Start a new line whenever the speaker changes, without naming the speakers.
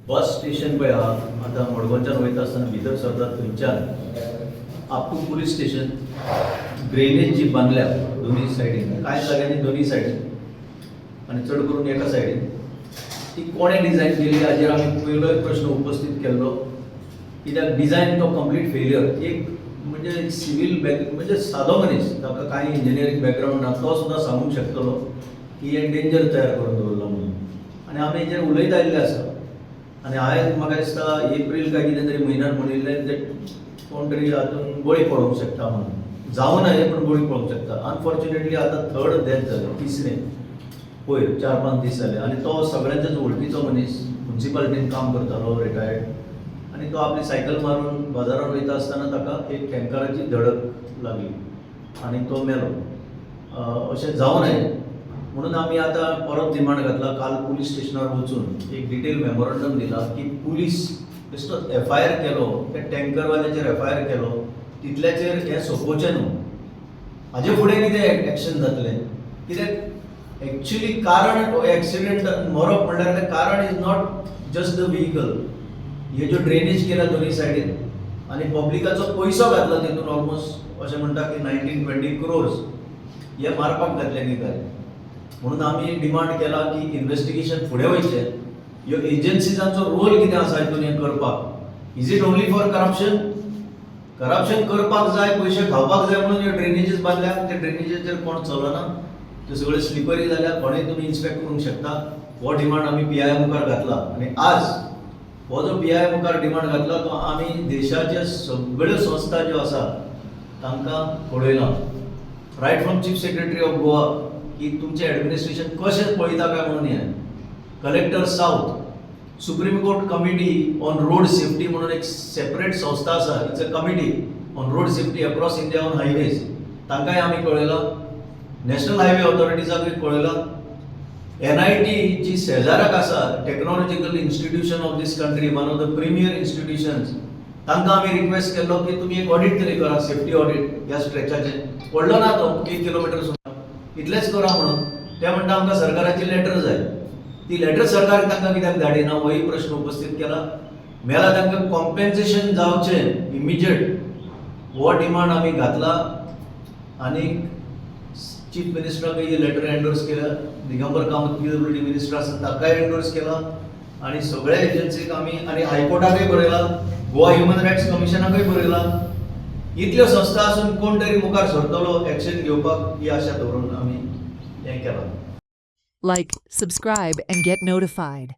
Bus station पळय आहा आतां मडगांवच्यान वयता आसतना भितर सरतात थंयच्यान up to police station drainage जी बांदल्या दोन्ही सायडीन कांय जाग्यांनी दोन्ही सायडीन आनी चड करून एका सायडीन ती कोणे डिझायन केली हाजेर आमी पयलोय प्रश्न उपस्थित केल्लो कित्याक डिझायन तो कंप्लीट फेलियर एक म्हणजे सिव्हिल म्हणजे सादो मनीस ताका कांय इंजिनियरींग बॅकग्रावंड ना तो सुद्दां सांगूंक शकतलो की हे डेंजर तयार करून दवरला म्हणून आनी आमी हेजेर उलयत आयिल्ले आसा आनी हांवें म्हाका दिसता एप्रील काय कितें तरी म्हयन्यान म्हणिल्लें ते कोण तरी हातून बळी पडोवंक शकता म्हणून जावं नये पूण बळी पडोवंक शकता अनफॉर्च्युनेटली आतां थर्ड डेथ जालें तिसरें पयर 4-5 दीस जाले आनी तो सगळ्यांचोच वळखीचो मनीस म्युन्सिपालिटीन काम करतालो रिटायर्ड आनी तो आपली सायकल मारून बाजारात वयता आसतना ताका एक टँकराची धडक लागली आनी तो मेलो अशें जावं नये म्हणून आमी आतां परत डिमांड घातला काल पुलीस स्टेशनार वचून एक डिटेल मेमोरंडम दिला की पुलीस बेश्टो एफआयआर केलो त्या टँकरवाल्याचेर एफआयआर केलो तितल्याचेर हें सोंपोवचें न्हू हाजे फुडें कितें एक्शन जातलें कित्याक एक्चुअली कारण एक्सिडेंट मरप म्हणल्यार तें कारण is not just the vehicle हे ज्यो ड्रेनेज केल्या दोन्ही सायडीन आनी पब्लिकाचो पयसो घातला तितून ऑलमोस्ट अशें म्हणटा की 19-20 crores हे मारपाक घातले न्ही म्हणून आमी डिमांड केला की इन्व्हेस्टिगेशन फुडें वयचें ह्यो एजन्सीजांचो रोल कितें आसा हितून हें करपाक is it only for corruption करपाक जाय पयशे खावपाक जाय म्हणून ह्यो ड्रेनेजीस बांदल्या ते ड्रेनेजीचेर कोण चलना ते सगळे स्लिपरी जाल्या कोणेय तुमी इन्स्पेक्ट करूंक शकता हो डिमांड आमी पीआय मुखार घातला आनी आज हो जो पीआय मुखार डिमांड घातला तो आमी देशाच्या सगळ्यो संस्था ज्यो आसा तांकां कळयला right from chief secretary of Goa की तुमचें एडमिनिस्ट्रेशन कशें पळयता काय म्हणून हें collector south supreme court committee on road safety म्हणून एक सेपरेट संस्था आसा it's a committee on road safety across India on highways तांकांय आमी कळयला नॅशनल हायवे ऑथॉरिटीजाकूय कळयला NIT जी शेजाराक आसा technological institution of this country one of the premier institutions तांकां आमी रिक्वेस्ट केल्लो की तुमी एक ऑडिट तरी करा सेफ्टी ऑडिट ह्या स्ट्रेचाचें पडलो ना तो 1 किलोमीटर सुद्दां इतलेंच करा म्हणून ते म्हणटा आमकां सरकाराची लेटर जाय ती लेटर सरकार तांकां कित्याक धाडिना होय प्रश्न उपस्थित केला मेला तांकां कॉम्पेन्सेशन जावचें इमिजिएट हो डिमांड आमी घातला आनी चीफ मिनिस्टराकय ही लेटर एंडोर्स केल्या दिगंबर कामत पीडब्ल्यूडी मिनिस्टर आसा ताकाय एंडोर्स केला आनी सगळ्या एजन्सीक आमी आनी हायकोर्टाकय बरयला गोवा ह्युमन रायट्स कमिशनाकय बरयला इतल्यो संस्था आसून कोण तरी मुखार सरतलो एक्शन घेवपाक ही आशा दवरून आमी हें केलां.
Like, subscribe, and get notified.